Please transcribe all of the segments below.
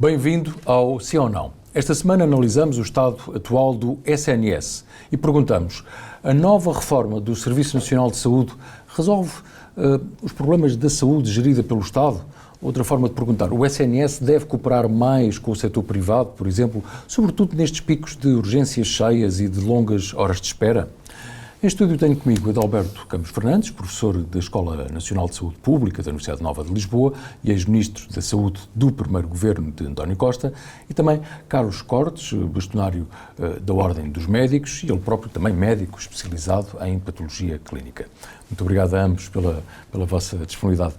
Bem-vindo ao Sim ou Não. Esta semana analisamos o estado atual do SNS e perguntamos: a nova reforma do Serviço Nacional de Saúde resolve os problemas da saúde gerida pelo Estado? Outra forma de perguntar: o SNS deve cooperar mais com o setor privado, por exemplo, sobretudo nestes picos de urgências cheias e de longas horas de espera? Em estúdio tenho comigo Adalberto Campos Fernandes, professor da Escola Nacional de Saúde Pública da Universidade Nova de Lisboa e ex-ministro da Saúde do primeiro governo de António Costa, e também Carlos Cortes, bastonário da Ordem dos Médicos, e ele próprio também médico especializado em patologia clínica. Muito obrigado a ambos pela vossa disponibilidade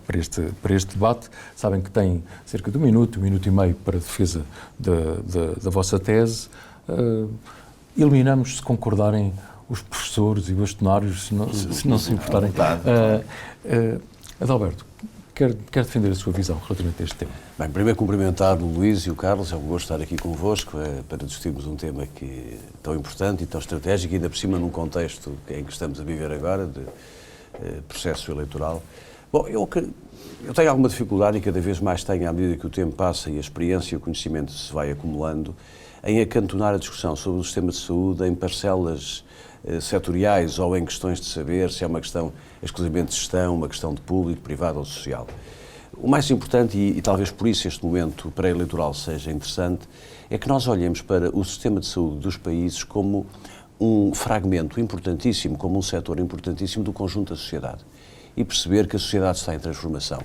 para este debate. Sabem que têm cerca de um minuto e meio para a defesa da vossa tese. Eliminamos, se concordarem, os professores e bastonários, se não se importarem. Adalberto, quer defender a sua visão relativamente a este tema? Bem, primeiro cumprimentar o Luís e o Carlos, é um gosto estar aqui convosco para discutirmos um tema que é tão importante e tão estratégico, e ainda por cima num contexto em que estamos a viver agora, de processo eleitoral. Bom, eu tenho alguma dificuldade, e cada vez mais tenho, à medida que o tempo passa e a experiência e o conhecimento se vai acumulando, em acantonar a discussão sobre o sistema de saúde em parcelas setoriais ou em questões de saber se é uma questão exclusivamente de gestão, uma questão de público, privado ou social. O mais importante, e talvez por isso este momento pré-eleitoral seja interessante, é que nós olhemos para o sistema de saúde dos países como um fragmento importantíssimo, como um setor importantíssimo do conjunto da sociedade, e perceber que a sociedade está em transformação,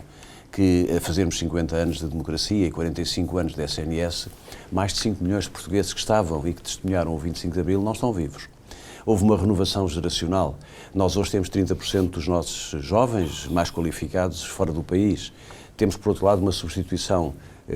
que a fazermos 50 anos de democracia e 45 anos de SNS, mais de 5 milhões de portugueses que estavam e que testemunharam o 25 de Abril não estão vivos. Houve uma renovação geracional. Nós hoje temos 30% dos nossos jovens mais qualificados fora do país. Temos, por outro lado, uma substituição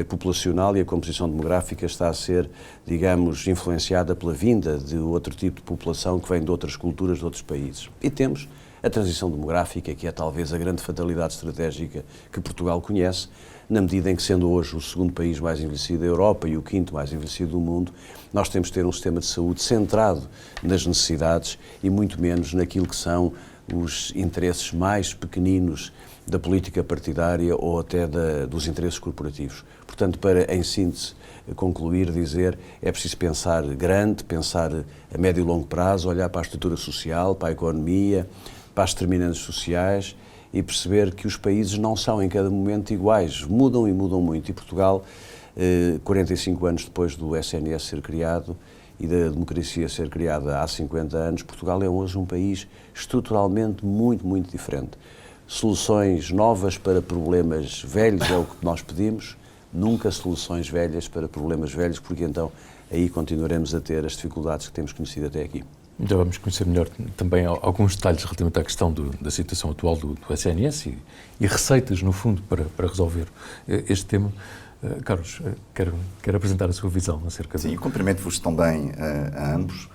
populacional, e a composição demográfica está a ser, digamos, influenciada pela vinda de outro tipo de população que vem de outras culturas, de outros países. E temos a transição demográfica, que é talvez a grande fatalidade estratégica que Portugal conhece, na medida em que, sendo hoje o segundo país mais envelhecido da Europa e o quinto mais envelhecido do mundo, nós temos de ter um sistema de saúde centrado nas necessidades e muito menos naquilo que são os interesses mais pequeninos da política partidária ou até dos interesses corporativos. Portanto, para, em síntese, concluir, dizer, é preciso pensar grande, pensar a médio e longo prazo, olhar para a estrutura social, para a economia, para as determinantes sociais, e perceber que os países não são em cada momento iguais, mudam e mudam muito. E Portugal, 45 anos depois do SNS ser criado e da democracia ser criada há 50 anos, Portugal é hoje um país estruturalmente muito, muito diferente. Soluções novas para problemas velhos é o que nós pedimos, nunca soluções velhas para problemas velhos, porque então aí continuaremos a ter as dificuldades que temos conhecido até aqui. Então vamos conhecer melhor também alguns detalhes relativamente à questão da situação atual do SNS e receitas, no fundo, para resolver este tema. Carlos, quero apresentar a sua visão acerca Sim, cumprimento-vos também a ambos.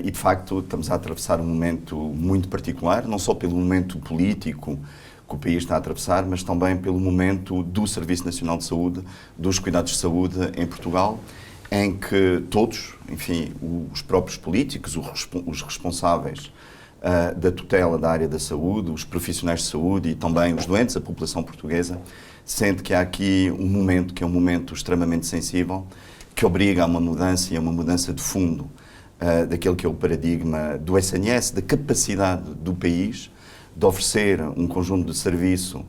E, de facto, estamos a atravessar um momento muito particular, não só pelo momento político que o país está a atravessar, mas também pelo momento do Serviço Nacional de Saúde, dos cuidados de saúde em Portugal, em que todos, enfim, os próprios políticos, os responsáveis da tutela da área da saúde, os profissionais de saúde e também os doentes, a população portuguesa, sente que há aqui um momento que é um momento extremamente sensível, que obriga a uma mudança e a uma mudança de fundo daquele que é o paradigma do SNS, da capacidade do país de oferecer um conjunto de serviço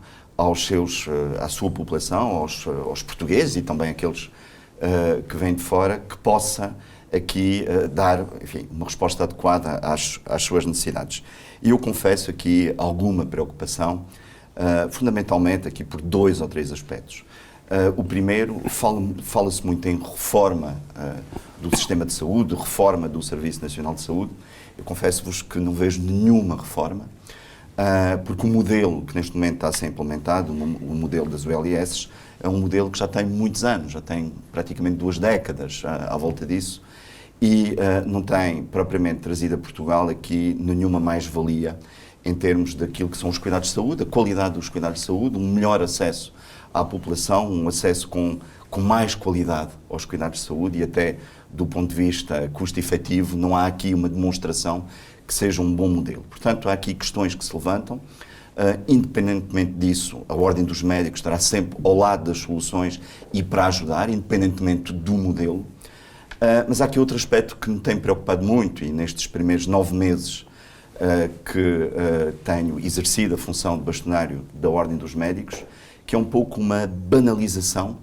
à sua população, aos portugueses e também àqueles que vem de fora, que possa aqui dar, enfim, uma resposta adequada às suas necessidades. E eu confesso aqui alguma preocupação, fundamentalmente aqui por 2 ou 3 aspectos. O primeiro, fala-se muito em reforma do sistema de saúde, reforma do Serviço Nacional de Saúde. Eu confesso-vos que não vejo nenhuma reforma, porque o modelo que neste momento está a ser implementado, o modelo das ULS, é um modelo que já tem muitos anos, já tem praticamente 2 décadas à volta disso, e não tem propriamente trazido a Portugal aqui nenhuma mais-valia em termos daquilo que são os cuidados de saúde, a qualidade dos cuidados de saúde, um melhor acesso à população, um acesso com mais qualidade aos cuidados de saúde, e até do ponto de vista custo-efetivo não há aqui uma demonstração que seja um bom modelo. Portanto, há aqui questões que se levantam. Independentemente disso, a Ordem dos Médicos estará sempre ao lado das soluções e para ajudar, independentemente do modelo. Mas há aqui outro aspecto que me tem preocupado muito, e nestes primeiros 9 meses que tenho exercido a função de bastonário da Ordem dos Médicos, que é um pouco uma banalização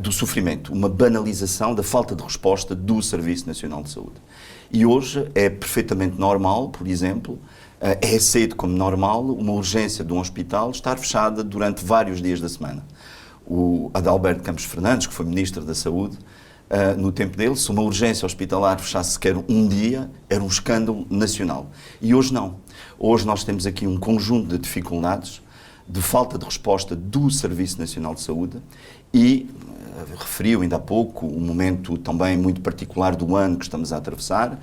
do sofrimento, uma banalização da falta de resposta do Serviço Nacional de Saúde. E hoje é perfeitamente normal, por exemplo, é aceito como normal uma urgência de um hospital estar fechada durante vários dias da semana. O Adalberto Campos Fernandes, que foi Ministro da Saúde, no tempo dele, se uma urgência hospitalar fechasse sequer um dia, era um escândalo nacional. E hoje não. Hoje nós temos aqui um conjunto de dificuldades, de falta de resposta do Serviço Nacional de Saúde e referiu ainda há pouco um momento também muito particular do ano que estamos a atravessar,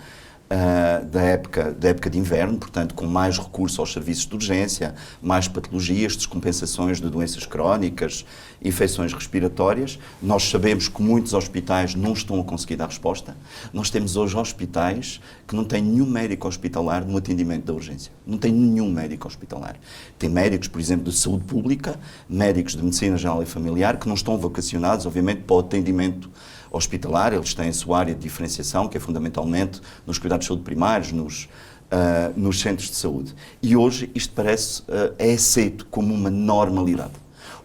da época de inverno, portanto com mais recurso aos serviços de urgência, mais patologias, descompensações de doenças crónicas, infecções respiratórias. Nós sabemos que muitos hospitais não estão a conseguir dar resposta. Nós temos hoje hospitais que não têm nenhum médico hospitalar no atendimento da urgência. Não tem nenhum médico hospitalar. Tem médicos, por exemplo, de saúde pública, médicos de medicina geral e familiar, que não estão vocacionados, obviamente, para o atendimento hospitalar. Eles têm a sua área de diferenciação, que é fundamentalmente nos cuidados de saúde primários, nos centros de saúde. E hoje isto parece, é aceito como uma normalidade.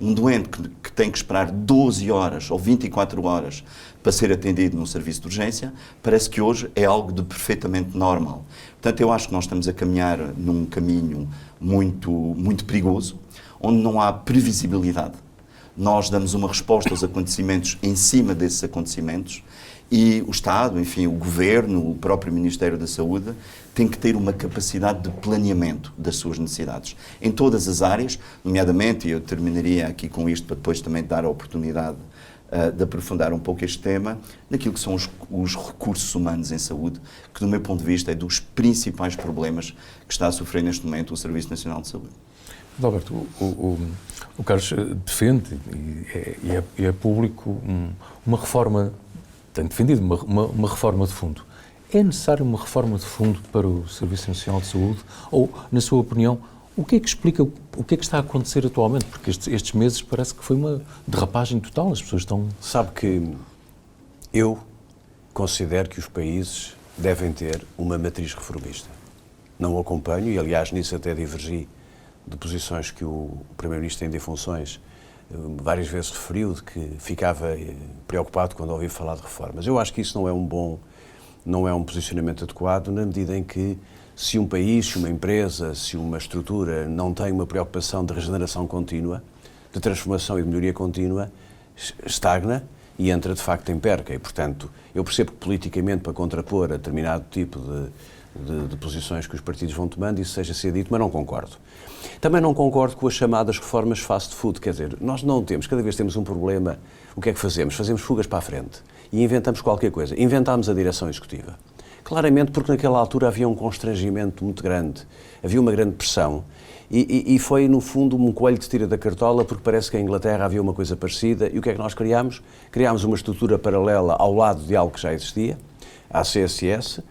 Um doente que tem que esperar 12 horas ou 24 horas para ser atendido num serviço de urgência, parece que hoje é algo de perfeitamente normal. Portanto, eu acho que nós estamos a caminhar num caminho muito, muito perigoso, onde não há previsibilidade. Nós damos uma resposta aos acontecimentos em cima desses acontecimentos e o Estado, enfim, o Governo, o próprio Ministério da Saúde, tem que ter uma capacidade de planeamento das suas necessidades. Em todas as áreas, nomeadamente, e eu terminaria aqui com isto para depois também dar a oportunidade de aprofundar um pouco este tema, naquilo que são os recursos humanos em saúde, que do meu ponto de vista é dos principais problemas que está a sofrer neste momento o Serviço Nacional de Saúde. Alberto, o Carlos defende e é público uma reforma, tem defendido uma reforma de fundo. É necessário uma reforma de fundo para o Serviço Nacional de Saúde? Ou, na sua opinião, o que é que explica o que é que está a acontecer atualmente? Porque estes meses parece que foi uma derrapagem total, as pessoas estão... Sabe que eu considero que os países devem ter uma matriz reformista. Não o acompanho e, aliás, nisso até divergi de posições que o Primeiro-Ministro ainda em funções várias vezes referiu, de que ficava preocupado quando ouvia falar de reformas. Eu acho que isso não é um posicionamento adequado, na medida em que se um país, se uma empresa, se uma estrutura não tem uma preocupação de regeneração contínua, de transformação e de melhoria contínua, estagna e entra de facto em perca. E, portanto, eu percebo que politicamente, para contrapor a determinado tipo de posições que os partidos vão tomando, isso seja ser dito, mas não concordo. Também não concordo com as chamadas reformas fast food, quer dizer, nós não temos, cada vez temos um problema, o que é que fazemos? Fazemos fugas para a frente e inventamos qualquer coisa. Inventámos a direção executiva. Claramente porque naquela altura havia um constrangimento muito grande, havia uma grande pressão e foi no fundo um coelho de tira da cartola, porque parece que em Inglaterra havia uma coisa parecida e o que é que nós criámos? Criámos uma estrutura paralela ao lado de algo que já existia, a CSS.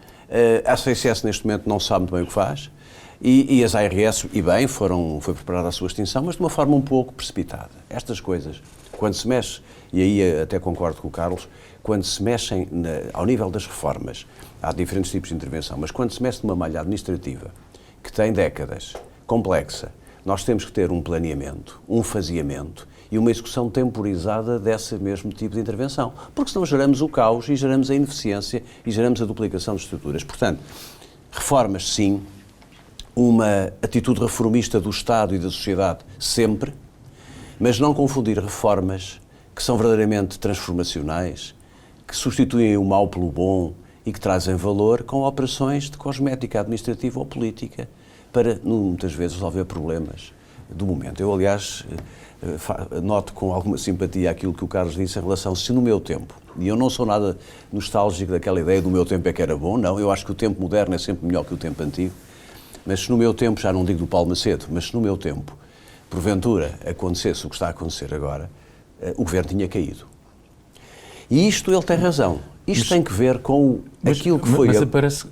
A CSS neste momento não sabe muito bem o que faz e as ARS, e bem, foi preparada a sua extinção, mas de uma forma um pouco precipitada. Estas coisas, quando se mexe, e aí até concordo com o Carlos, quando se mexem ao nível das reformas, há diferentes tipos de intervenção, mas quando se mexe numa malha administrativa que tem décadas, complexa, nós temos que ter um planeamento, um faseamento e uma execução temporizada desse mesmo tipo de intervenção, porque senão geramos o caos e geramos a ineficiência e geramos a duplicação de estruturas. Portanto, reformas sim, uma atitude reformista do Estado e da sociedade sempre, mas não confundir reformas que são verdadeiramente transformacionais, que substituem o mal pelo bom e que trazem valor com operações de cosmética administrativa ou política para, muitas vezes, resolver problemas do momento. Eu, aliás, noto com alguma simpatia aquilo que o Carlos disse em relação, se no meu tempo, e eu não sou nada nostálgico daquela ideia do meu tempo é que era bom, não, eu acho que o tempo moderno é sempre melhor que o tempo antigo, mas se no meu tempo, já não digo do Paulo Macedo, mas se no meu tempo, porventura, acontecesse o que está a acontecer agora, o governo tinha caído. E isto ele tem razão. Isto tem que ver com aquilo que foi...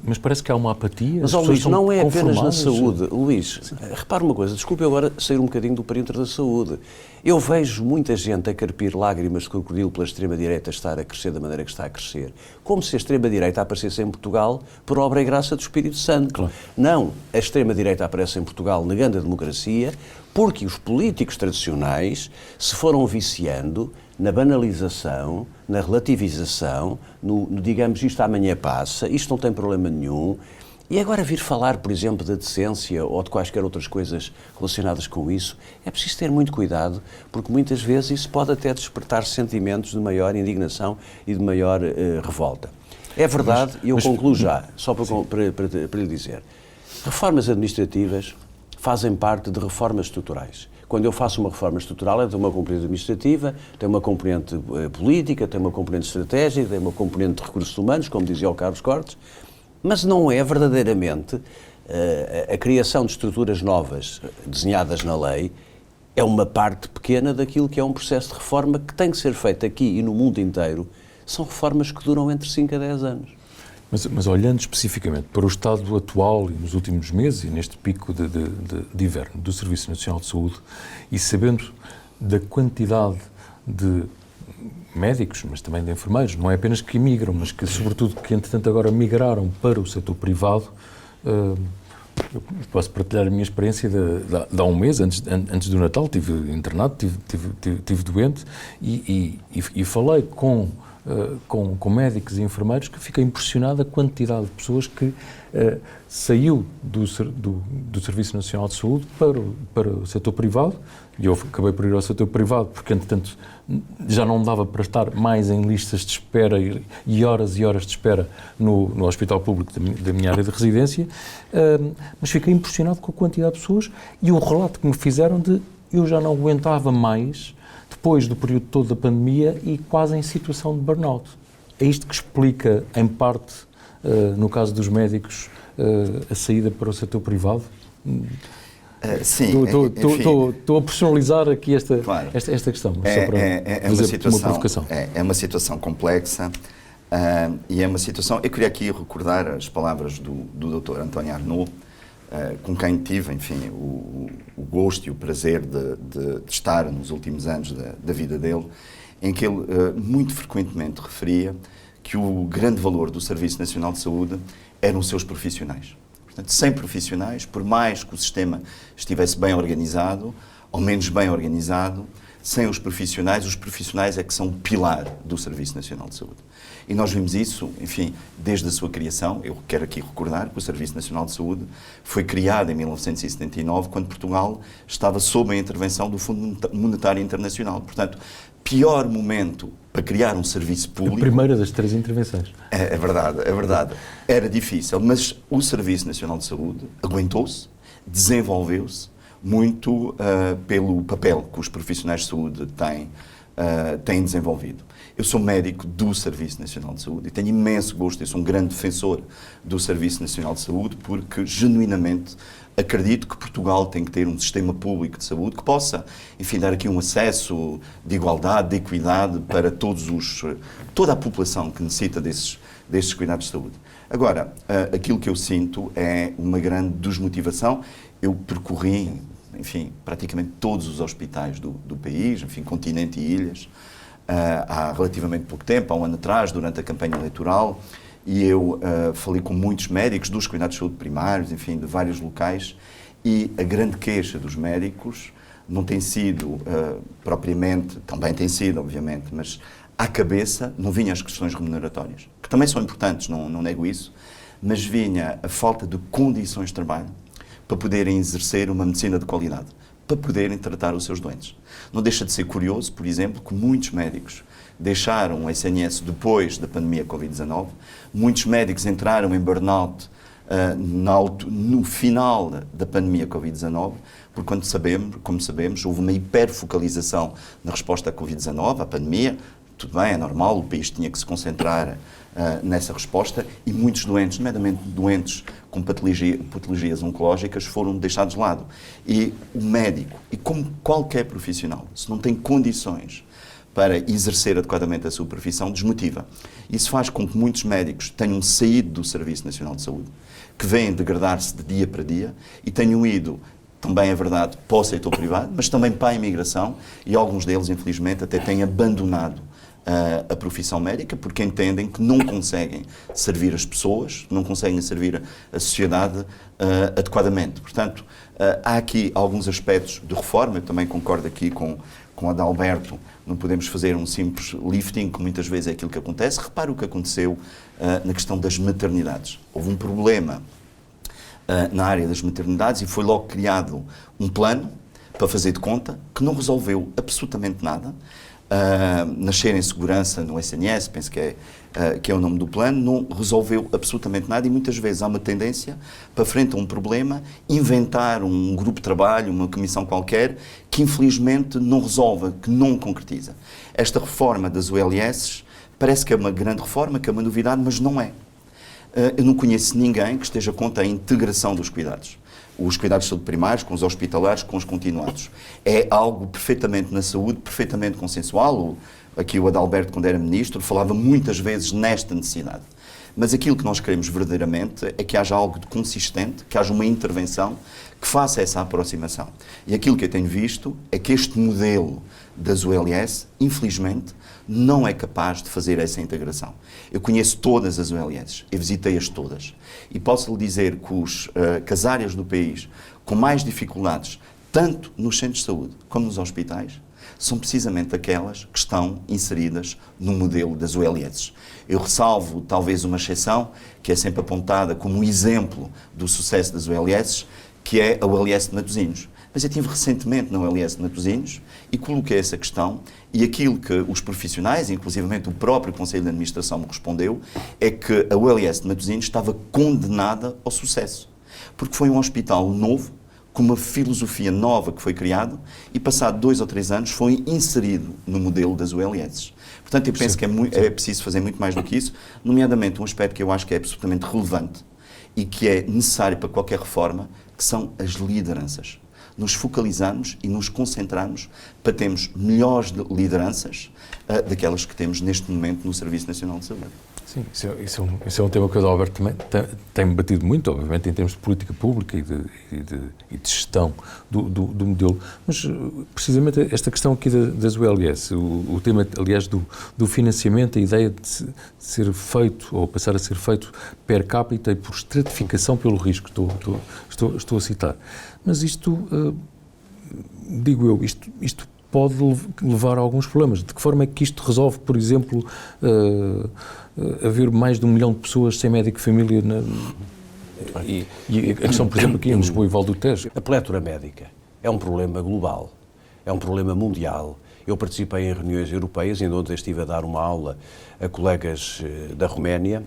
Mas parece que há uma apatia. Mas, Luís, não é apenas na saúde. Luís, repara uma coisa, desculpe eu agora sair um bocadinho do perímetro da saúde. Eu vejo muita gente a carpir lágrimas de crocodilo pela extrema-direita estar a crescer da maneira que está a crescer, como se a extrema-direita aparecesse em Portugal por obra e graça do Espírito Santo. Claro. Não, a extrema-direita aparece em Portugal negando a democracia porque os políticos tradicionais se foram viciando na banalização, na relativização, no digamos isto amanhã passa, isto não tem problema nenhum. E agora vir falar, por exemplo, da decência ou de quaisquer outras coisas relacionadas com isso, é preciso ter muito cuidado, porque muitas vezes isso pode até despertar sentimentos de maior indignação e de maior revolta. É verdade, e eu concluo já, só para lhe dizer, reformas administrativas fazem parte de reformas estruturais. Quando eu faço uma reforma estrutural, tem uma componente administrativa, tem uma componente política, tem uma componente estratégica, tem uma componente de recursos humanos, como dizia o Carlos Cortes, mas não é verdadeiramente a criação de estruturas novas desenhadas na lei é uma parte pequena daquilo que é um processo de reforma que tem que ser feito aqui e no mundo inteiro. São reformas que duram entre 5 a 10 anos. Mas olhando especificamente para o estado atual e nos últimos meses e neste pico de inverno do Serviço Nacional de Saúde e sabendo da quantidade de médicos, mas também de enfermeiros, não é apenas que migram, mas que sobretudo que entretanto agora migraram para o setor privado, eu posso partilhar a minha experiência de há um mês, antes do Natal, estive internado, estive doente e falei com médicos e enfermeiros que fiquei impressionado a quantidade de pessoas que saiu do Serviço Nacional de Saúde para o setor privado, e eu acabei por ir ao setor privado porque, entretanto, já não dava para estar mais em listas de espera e horas de espera no hospital público da minha área de residência, mas fiquei impressionado com a quantidade de pessoas e o relato que me fizeram de eu já não aguentava mais depois do período todo da pandemia e quase em situação de burnout. É isto que explica, em parte, no caso dos médicos, a saída para o setor privado? Sim. Estou a personalizar aqui esta questão. É uma situação complexa e é uma situação... Eu queria aqui recordar as palavras do Dr. António Arnaud, com quem tive, enfim, o gosto e o prazer de estar nos últimos anos da vida dele, em que ele muito frequentemente referia que o grande valor do Serviço Nacional de Saúde eram os seus profissionais. Portanto, sem profissionais, por mais que o sistema estivesse bem organizado, ou menos bem organizado, sem os profissionais é que são o pilar do Serviço Nacional de Saúde. E nós vimos isso, enfim, desde a sua criação. Eu quero aqui recordar que o Serviço Nacional de Saúde foi criado em 1979, quando Portugal estava sob a intervenção do Fundo Monetário Internacional. Portanto, pior momento para criar um serviço público... A primeira das 3 intervenções. É verdade. Era difícil, mas o Serviço Nacional de Saúde aguentou-se, desenvolveu-se, muito pelo papel que os profissionais de saúde têm desenvolvido. Eu sou médico do Serviço Nacional de Saúde e tenho imenso gosto, eu sou um grande defensor do Serviço Nacional de Saúde porque, genuinamente, acredito que Portugal tem que ter um sistema público de saúde que possa, enfim, dar aqui um acesso de igualdade, de equidade para toda a população que necessita desses cuidados de saúde. Agora, aquilo que eu sinto é uma grande desmotivação. Eu percorri, enfim, praticamente todos os hospitais do país, enfim, continente e ilhas, há relativamente pouco tempo, há um ano atrás, durante a campanha eleitoral, e eu falei com muitos médicos dos cuidados de saúde primários, enfim, de vários locais, e a grande queixa dos médicos não tem sido propriamente, também tem sido, obviamente, mas à cabeça não vinha as questões remuneratórias, que também são importantes, não nego isso, mas vinha a falta de condições de trabalho para poderem exercer uma medicina de qualidade, para poderem tratar os seus doentes. Não deixa de ser curioso, por exemplo, que muitos médicos deixaram o SNS depois da pandemia Covid-19, muitos médicos entraram em burnout no final da pandemia Covid-19, porque como sabemos, houve uma hiperfocalização na resposta à Covid-19, à pandemia. Tudo bem, é normal, o país tinha que se concentrar nessa resposta e muitos doentes, nomeadamente doentes com patologias oncológicas, foram deixados de lado. E o médico, e como qualquer profissional, se não tem condições para exercer adequadamente a sua profissão desmotiva. Isso faz com que muitos médicos tenham saído do Serviço Nacional de Saúde, que vêm degradar-se de dia para dia e tenham ido, também é verdade, para o setor privado, mas também para a imigração, e alguns deles, infelizmente, até têm abandonado a profissão médica porque entendem que não conseguem servir as pessoas, não conseguem servir a sociedade adequadamente. Portanto, há aqui alguns aspectos de reforma, eu também concordo aqui com o Adalberto, não podemos fazer um simples lifting, que muitas vezes é aquilo que acontece. Repare o que aconteceu na questão das maternidades. Houve um problema na área das maternidades e foi logo criado um plano para fazer de conta que não resolveu absolutamente nada. Nascer em segurança no SNS, penso que é o nome do plano, não resolveu absolutamente nada e muitas vezes há uma tendência para frente a um problema, inventar um grupo de trabalho, uma comissão qualquer, que infelizmente não resolve, que não concretiza. Esta reforma das ULS parece que é uma grande reforma, que é uma novidade, mas não é. Eu não conheço ninguém que esteja contra a integração dos cuidados. Os cuidados de saúde primários, com os hospitalares, com os continuados. É algo perfeitamente na saúde, perfeitamente consensual. Aqui o Adalberto, quando era ministro, falava muitas vezes nesta necessidade. Mas aquilo que nós queremos verdadeiramente é que haja algo de consistente, que haja uma intervenção que faça essa aproximação. E aquilo que eu tenho visto é que este modelo das ULS, infelizmente, não é capaz de fazer essa integração. Eu conheço todas as ULS, eu visitei-as todas. E posso lhe dizer que as áreas do país com mais dificuldades, tanto nos centros de saúde como nos hospitais, são precisamente aquelas que estão inseridas no modelo das ULS. Eu ressalvo talvez uma exceção, que é sempre apontada como um exemplo do sucesso das ULS, que é a ULS de Matosinhos. Mas eu estive recentemente na ULS de Matosinhos e coloquei essa questão e aquilo que os profissionais, inclusivamente o próprio Conselho de Administração me respondeu, é que a ULS de Matosinhos estava condenada ao sucesso. Porque foi um hospital novo, com uma filosofia nova que foi criado e passado 2 ou 3 anos foi inserido no modelo das ULS. Portanto, eu penso que é preciso fazer muito mais do que isso, nomeadamente um aspecto que eu acho que é absolutamente relevante e que é necessário para qualquer reforma, que são as lideranças. Nos focalizamos e nos concentramos para termos melhores lideranças daquelas que temos neste momento no Serviço Nacional de Saúde. Sim, isso é um tema que o Adalberto também tem batido muito, obviamente, em termos de política pública e de gestão do modelo. Mas, precisamente, esta questão aqui das ULS, o tema, aliás, do financiamento, a ideia de ser feito, ou passar a ser feito per capita e por estratificação pelo risco, estou a citar. Mas isto, digo eu, isto pode levar a alguns problemas. De que forma é que isto resolve, por exemplo, haver mais de 1 milhão de pessoas sem médico de família e a questão, por exemplo, aqui em Lisboa e Val do Tejo? A plétora médica é um problema global, é um problema mundial. Eu participei em reuniões europeias, em onde estive a dar uma aula a colegas da Roménia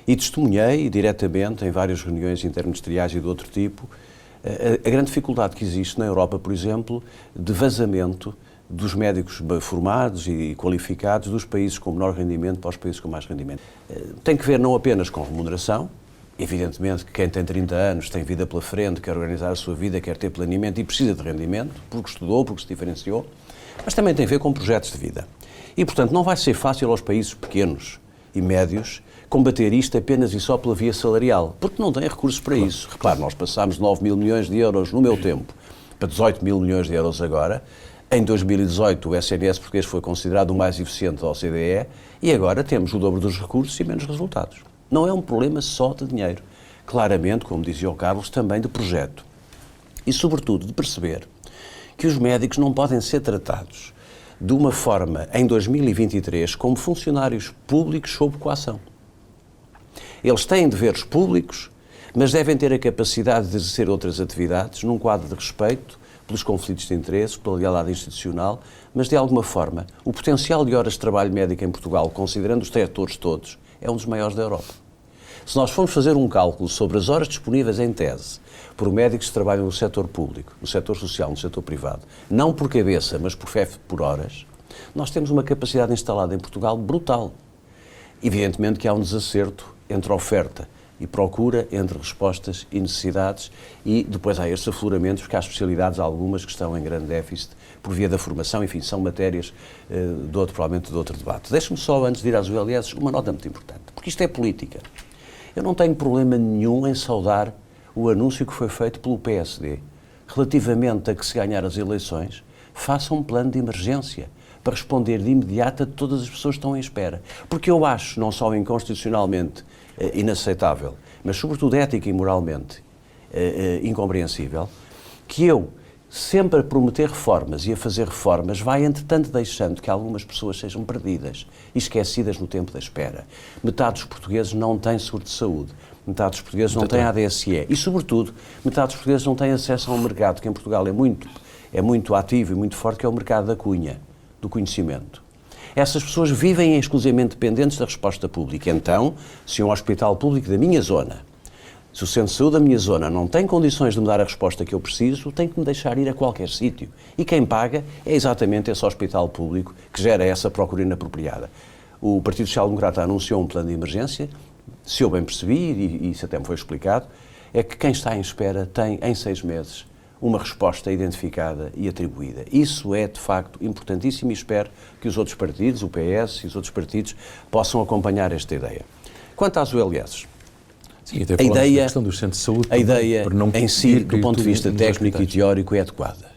e testemunhei diretamente em várias reuniões interministeriais e de outro tipo a grande dificuldade que existe na Europa, por exemplo, de vazamento dos médicos formados e qualificados dos países com menor rendimento para os países com mais rendimento. Tem que ver não apenas com remuneração, evidentemente que quem tem 30 anos tem vida pela frente, quer organizar a sua vida, quer ter planeamento e precisa de rendimento, porque estudou, porque se diferenciou, mas também tem a ver com projetos de vida. E, portanto, não vai ser fácil aos países pequenos e médios combater isto apenas e só pela via salarial, porque não têm recursos para isso. Repare, nós passámos de 9 mil milhões de euros no meu tempo para 18 mil milhões de euros agora. Em 2018 o SNS português foi considerado o mais eficiente da OCDE e agora temos o dobro dos recursos e menos resultados. Não é um problema só de dinheiro. Claramente, como dizia o Carlos, também de projeto. E, sobretudo, de perceber que os médicos não podem ser tratados de uma forma, em 2023, como funcionários públicos sob coação. Eles têm deveres públicos, mas devem ter a capacidade de exercer outras atividades num quadro de respeito pelos conflitos de interesses, pela lealdade institucional, mas de alguma forma o potencial de horas de trabalho médico em Portugal, considerando os setores todos, é um dos maiores da Europa. Se nós formos fazer um cálculo sobre as horas disponíveis em tese por médicos que trabalham no setor público, no setor social, no setor privado, não por cabeça, mas por horas, nós temos uma capacidade instalada em Portugal brutal. Evidentemente que há um desacerto entre a oferta e procura entre respostas e necessidades, e depois há estes afloramentos, porque há especialidades, algumas que estão em grande déficit por via da formação, enfim, são matérias provavelmente de outro debate. Deixe-me só, antes de ir às ULS, uma nota muito importante, porque isto é política. Eu não tenho problema nenhum em saudar o anúncio que foi feito pelo PSD, relativamente a que, se ganhar as eleições, faça um plano de emergência para responder de imediato a todas as pessoas que estão em espera. Porque eu acho, não só inconstitucionalmente inaceitável, mas sobretudo ética e moralmente incompreensível, que eu, sempre a prometer reformas e a fazer reformas, vai, entretanto, deixando que algumas pessoas sejam perdidas e esquecidas no tempo da espera. Metade dos portugueses não tem seguro de saúde, metade dos portugueses não tem ADSE e, sobretudo, metade dos portugueses não têm acesso a um mercado que em Portugal é muito ativo e muito forte, que é o mercado da cunha, do conhecimento. Essas pessoas vivem exclusivamente dependentes da resposta pública. Então, se um hospital público da minha zona, se o centro de saúde da minha zona não tem condições de me dar a resposta que eu preciso, tem que me deixar ir a qualquer sítio. E quem paga é exatamente esse hospital público que gera essa procura inapropriada. O Partido Social Democrata anunciou um plano de emergência, se eu bem percebi, e isso até me foi explicado, é que quem está em espera tem, em 6 meses, uma resposta identificada e atribuída. Isso é, de facto, importantíssimo e espero que os outros partidos, o PS e os outros partidos, possam acompanhar esta ideia. Quanto às ULS, sim, até falamos da questão dos centros de saúde, a ideia em si, do ponto de vista técnico e teórico, é adequada.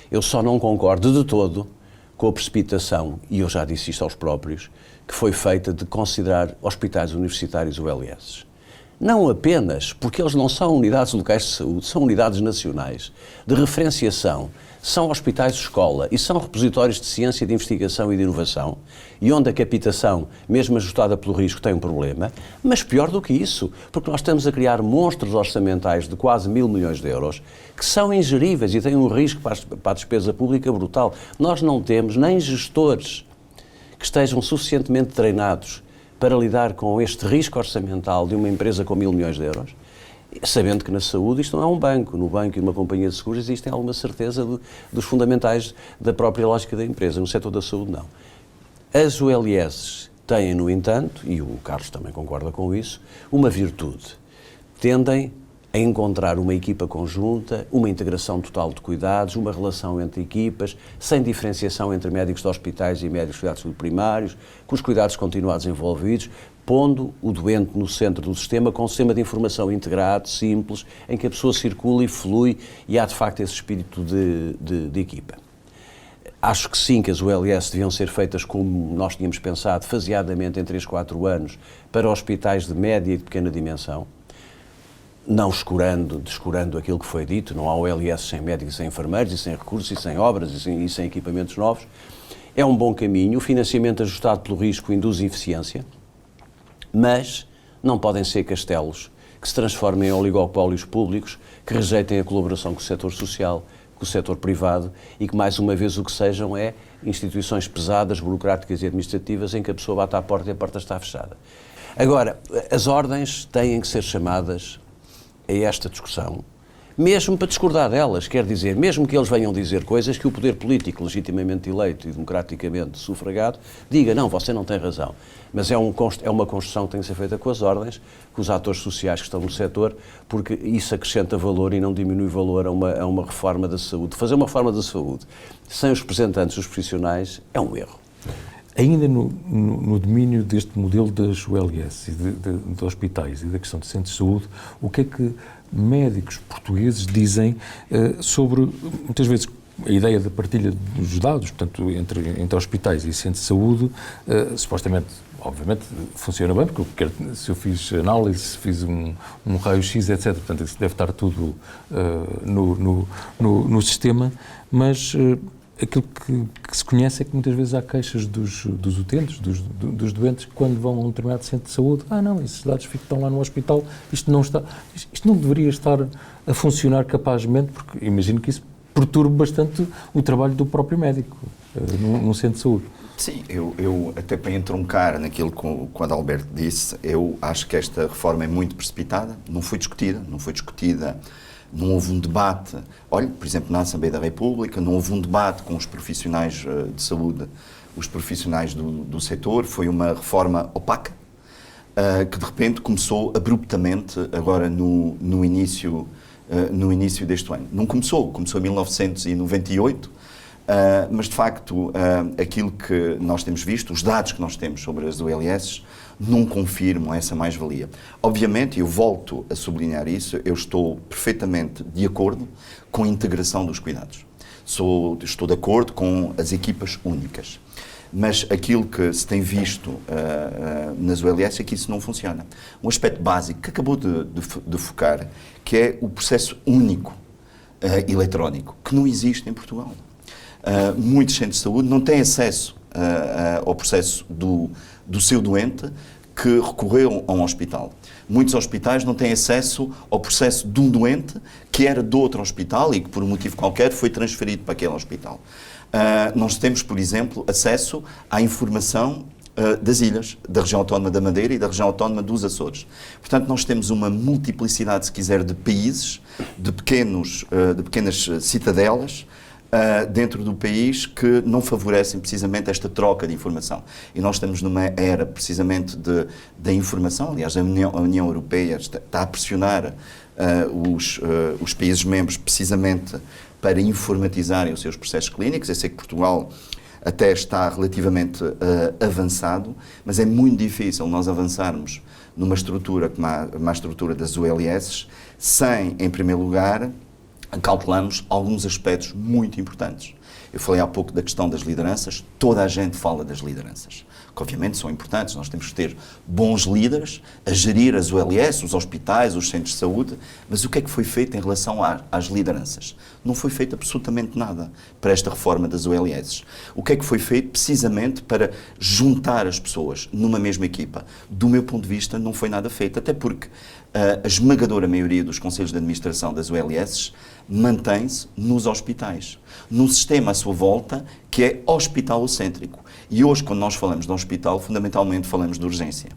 Eu só não concordo de todo com a precipitação, e eu já disse isto aos próprios, que foi feita de considerar hospitais universitários ULS. Não apenas porque eles não são unidades locais de saúde, são unidades nacionais de referenciação, são hospitais de escola e são repositórios de ciência, de investigação e de inovação, e onde a captação, mesmo ajustada pelo risco, tem um problema, mas pior do que isso, porque nós estamos a criar monstros orçamentais de quase 1.000 milhões de euros que são ingeríveis e têm um risco para a despesa pública brutal. Nós não temos nem gestores que estejam suficientemente treinados para lidar com este risco orçamental de uma empresa com 1.000 milhões de euros, sabendo que na saúde isto não é um banco. No banco e numa companhia de seguros existem alguma certeza dos fundamentais da própria lógica da empresa. No setor da saúde, não. As ULS têm, no entanto, e o Carlos também concorda com isso, uma virtude. Tendem a encontrar uma equipa conjunta, uma integração total de cuidados, uma relação entre equipas, sem diferenciação entre médicos de hospitais e médicos de cuidados de saúde primários, com os cuidados continuados envolvidos, pondo o doente no centro do sistema, com um sistema de informação integrado, simples, em que a pessoa circula e flui, e há de facto esse espírito de equipa. Acho que sim, que as ULS deviam ser feitas como nós tínhamos pensado, faseadamente em 3-4 anos, para hospitais de média e de pequena dimensão, não descurando aquilo que foi dito. Não há ULS sem médicos, sem enfermeiros, e sem recursos, e sem obras, e sem equipamentos novos. É um bom caminho. O financiamento ajustado pelo risco induz eficiência, mas não podem ser castelos que se transformem em oligopólios públicos, que rejeitem a colaboração com o setor social, com o setor privado, e que, mais uma vez, o que sejam é instituições pesadas, burocráticas e administrativas, em que a pessoa bate à porta e a porta está fechada. Agora, as ordens têm que ser chamadas a esta discussão, mesmo para discordar delas, quer dizer, mesmo que eles venham dizer coisas que o poder político, legitimamente eleito e democraticamente sufragado, diga, não, você não tem razão. Mas é uma construção que tem que ser feita com as ordens, com os atores sociais que estão no setor, porque isso acrescenta valor e não diminui valor a uma reforma da saúde. Fazer uma reforma da saúde sem os representantes dos profissionais é um erro. Ainda no domínio deste modelo das ULS e de hospitais e da questão de centros de saúde, o que é que médicos portugueses dizem sobre, muitas vezes, a ideia da partilha dos dados, portanto, entre hospitais e centros de saúde, supostamente, obviamente, funciona bem, porque se eu fiz análise, se fiz um raio-x, etc., portanto, isso deve estar tudo no sistema, mas aquilo que se conhece é que muitas vezes há queixas dos utentes, dos doentes, quando vão a um determinado centro de saúde. Não, esses dados estão lá no hospital, isto não deveria estar a funcionar capazmente, porque imagino que isso perturbe bastante o trabalho do próprio médico num centro de saúde. Sim, eu até para entroncar naquilo que o Adalberto disse, eu acho que esta reforma é muito precipitada, não foi discutida, não houve um debate. Olha, por exemplo, na Assembleia da República, não houve um debate com os profissionais de saúde, os profissionais do setor, foi uma reforma opaca. que de repente começou abruptamente agora no início deste ano. Não começou em 1998, mas de facto aquilo que nós temos visto, os dados que nós temos sobre as OLS não confirmam essa mais-valia. Obviamente, eu volto a sublinhar isso, eu estou perfeitamente de acordo com a integração dos cuidados. Estou de acordo com as equipas únicas. Mas aquilo que se tem visto nas OLS é que isso não funciona. Um aspecto básico que acabou de focar, que é o processo único eletrónico, que não existe em Portugal. Muitos centros de saúde não têm acesso ao processo do seu doente que recorreu a um hospital. Muitos hospitais não têm acesso ao processo de um doente que era de outro hospital e que, por um motivo qualquer, foi transferido para aquele hospital. Nós temos, por exemplo, acesso à informação das ilhas, da região autónoma da Madeira e da região autónoma dos Açores. Portanto, nós temos uma multiplicidade, se quiser, de países, de pequenas citadelas, dentro do país que não favorecem precisamente esta troca de informação. E nós estamos numa era precisamente da informação. Aliás, a União Europeia está a pressionar os países membros precisamente para informatizarem os seus processos clínicos. Eu sei que Portugal até está relativamente avançado, mas é muito difícil nós avançarmos numa estrutura como a estrutura das OLS sem, em primeiro lugar, cautelamos alguns aspectos muito importantes. Eu falei há pouco da questão das lideranças, toda a gente fala das lideranças, que obviamente são importantes, nós temos que ter bons líderes a gerir as OLS, os hospitais, os centros de saúde, mas o que é que foi feito em relação às lideranças? Não foi feito absolutamente nada para esta reforma das OLS. O que é que foi feito precisamente para juntar as pessoas numa mesma equipa? Do meu ponto de vista, não foi nada feito, até porque a esmagadora maioria dos conselhos de administração das OLS mantém-se nos hospitais, num sistema à sua volta que é hospitalocêntrico. E hoje, quando nós falamos de hospital, fundamentalmente falamos de urgência,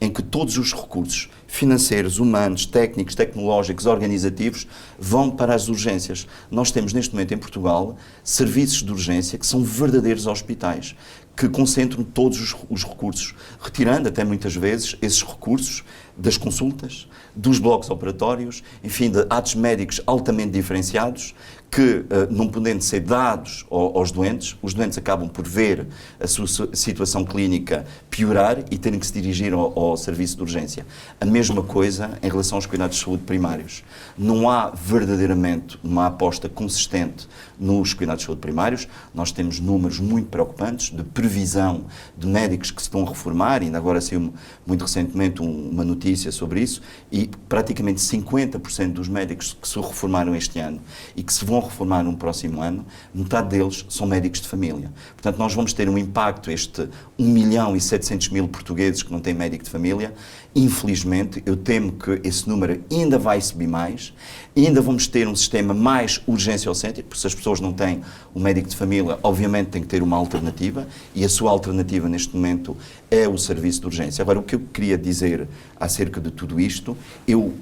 em que todos os recursos financeiros, humanos, técnicos, tecnológicos, organizativos vão para as urgências. Nós temos neste momento em Portugal serviços de urgência que são verdadeiros hospitais, que concentram todos os recursos, retirando até muitas vezes esses recursos das consultas, dos blocos operatórios, enfim, de atos médicos altamente diferenciados, que, não podendo ser dados aos doentes, os doentes acabam por ver a sua situação clínica piorar e terem que se dirigir ao serviço de urgência. A mesma coisa em relação aos cuidados de saúde primários. Não há verdadeiramente uma aposta consistente nos cuidados de saúde primários. Nós temos números muito preocupantes de previsão de médicos que se estão a reformar, ainda agora saiu muito recentemente uma notícia sobre isso, e praticamente 50% dos médicos que se reformaram este ano e que se vão reformar no próximo ano, metade deles são médicos de família. Portanto, nós vamos ter um impacto, 1.700.000 portugueses que não têm médico de família. Infelizmente, eu temo que esse número ainda vai subir mais, ainda vamos ter um sistema mais urgenciocêntrico, porque se as pessoas não têm um médico de família, obviamente tem que ter uma alternativa, e a sua alternativa neste momento é o serviço de urgência. Agora, o que eu queria dizer acerca de tudo isto, eu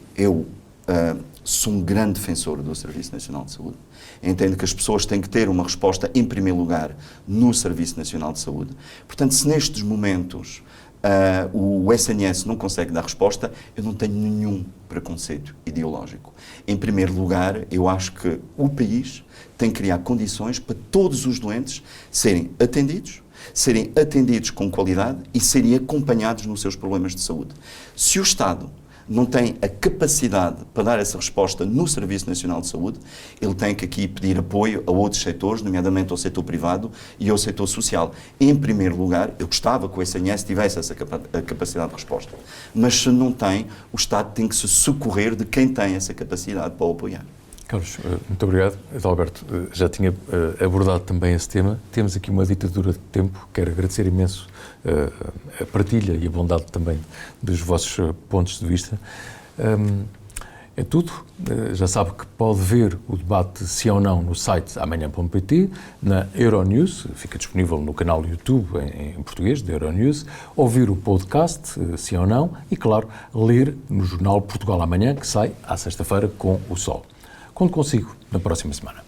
sou um grande defensor do Serviço Nacional de Saúde. Entendo que as pessoas têm que ter uma resposta, em primeiro lugar, no Serviço Nacional de Saúde. Portanto, se nestes momentos o SNS não consegue dar resposta, eu não tenho nenhum preconceito ideológico. Em primeiro lugar, eu acho que o país tem que criar condições para todos os doentes serem atendidos com qualidade e serem acompanhados nos seus problemas de saúde. Se o Estado não tem a capacidade para dar essa resposta no Serviço Nacional de Saúde, ele tem que aqui pedir apoio a outros setores, nomeadamente ao setor privado e ao setor social. Em primeiro lugar, eu gostava que o SNS tivesse essa capacidade de resposta, mas se não tem, o Estado tem que se socorrer de quem tem essa capacidade para o apoiar. Carlos, muito obrigado. Adalberto já tinha abordado também esse tema. Temos aqui uma ditadura de tempo. Quero agradecer imenso a partilha e a bondade também dos vossos pontos de vista. É tudo. Já sabe que pode ver o debate sim ou não no site amanhã.pt, na Euronews, fica disponível no canal YouTube em português, da Euronews, ouvir o podcast, sim ou não, e, claro, ler no jornal Portugal Amanhã, que sai à sexta-feira com o Sol. Conto consigo na próxima semana.